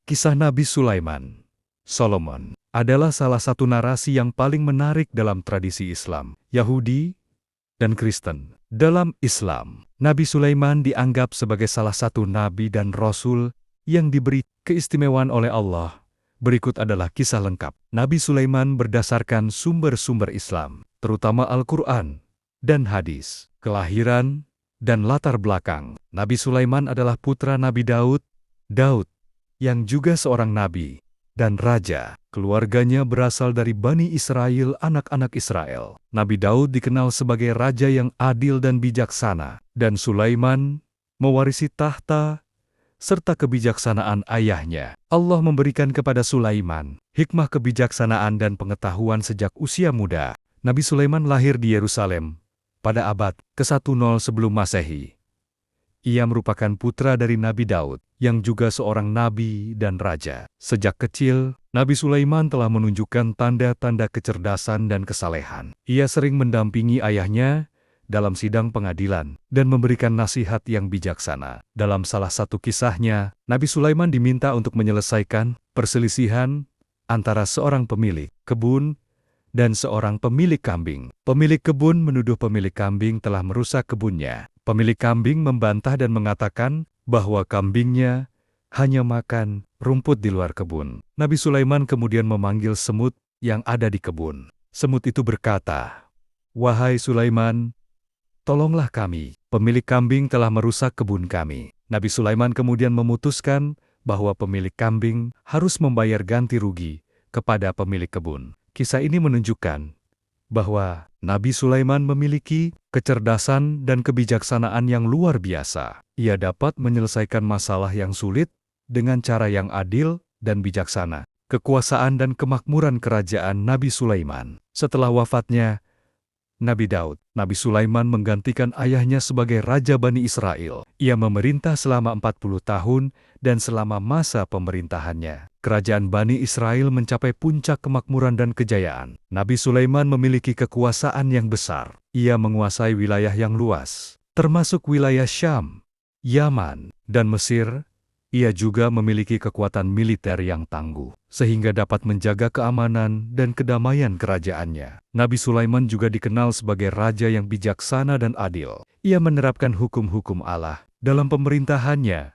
Kisah Nabi Sulaiman, Solomon, adalah salah satu narasi yang paling menarik dalam tradisi Islam, Yahudi, dan Kristen. Dalam Islam, Nabi Sulaiman dianggap sebagai salah satu nabi dan rasul yang diberi keistimewaan oleh Allah. Berikut adalah kisah lengkap Nabi Sulaiman berdasarkan sumber-sumber Islam, terutama Al-Quran dan hadis. Kelahiran dan latar belakang. Nabi Sulaiman adalah putra Nabi Daud, yang juga seorang nabi dan raja. Keluarganya berasal dari Bani Israel, anak-anak Israel. Nabi Daud dikenal sebagai raja yang adil dan bijaksana, dan Sulaiman mewarisi tahta serta kebijaksanaan ayahnya. Allah memberikan kepada Sulaiman hikmah kebijaksanaan dan pengetahuan sejak usia muda. Nabi Sulaiman lahir di Yerusalem pada abad ke-10 sebelum Masehi. Ia merupakan putra dari Nabi Daud, yang juga seorang nabi dan raja. Sejak kecil, Nabi Sulaiman telah menunjukkan tanda-tanda kecerdasan dan kesalehan. Ia sering mendampingi ayahnya dalam sidang pengadilan dan memberikan nasihat yang bijaksana. Dalam salah satu kisahnya, Nabi Sulaiman diminta untuk menyelesaikan perselisihan antara seorang pemilik kebun dan seorang pemilik kambing. Pemilik kebun menuduh pemilik kambing telah merusak kebunnya. Pemilik kambing membantah dan mengatakan bahwa kambingnya hanya makan rumput di luar kebun. Nabi Sulaiman kemudian memanggil semut yang ada di kebun. Semut itu berkata, "Wahai Sulaiman, tolonglah kami. Pemilik kambing telah merusak kebun kami." Nabi Sulaiman kemudian memutuskan bahwa pemilik kambing harus membayar ganti rugi kepada pemilik kebun. Kisah ini menunjukkan bahwa Nabi Sulaiman memiliki kecerdasan dan kebijaksanaan yang luar biasa. Ia dapat menyelesaikan masalah yang sulit dengan cara yang adil dan bijaksana. Kekuasaan dan kemakmuran kerajaan Nabi Sulaiman. Setelah wafatnya Nabi Daud, Nabi Sulaiman menggantikan ayahnya sebagai Raja Bani Israel. Ia memerintah selama 40 tahun dan selama masa pemerintahannya, kerajaan Bani Israel mencapai puncak kemakmuran dan kejayaan. Nabi Sulaiman memiliki kekuasaan yang besar. Ia menguasai wilayah yang luas, termasuk wilayah Syam, Yaman, dan Mesir. Ia juga memiliki kekuatan militer yang tangguh, sehingga dapat menjaga keamanan dan kedamaian kerajaannya. Nabi Sulaiman juga dikenal sebagai raja yang bijaksana dan adil. Ia menerapkan hukum-hukum Allah dalam pemerintahannya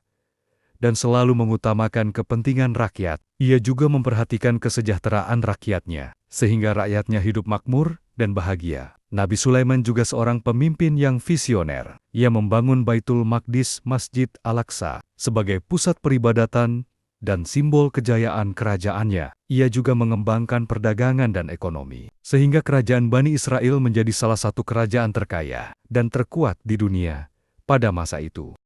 dan selalu mengutamakan kepentingan rakyat. Ia juga memperhatikan kesejahteraan rakyatnya, sehingga rakyatnya hidup makmur dan bahagia. Nabi Sulaiman juga seorang pemimpin yang visioner. Ia membangun Baitul Maqdis, Masjid Al-Aqsa, sebagai pusat peribadatan dan simbol kejayaan kerajaannya. Ia juga mengembangkan perdagangan dan ekonomi, sehingga kerajaan Bani Israel menjadi salah satu kerajaan terkaya dan terkuat di dunia pada masa itu.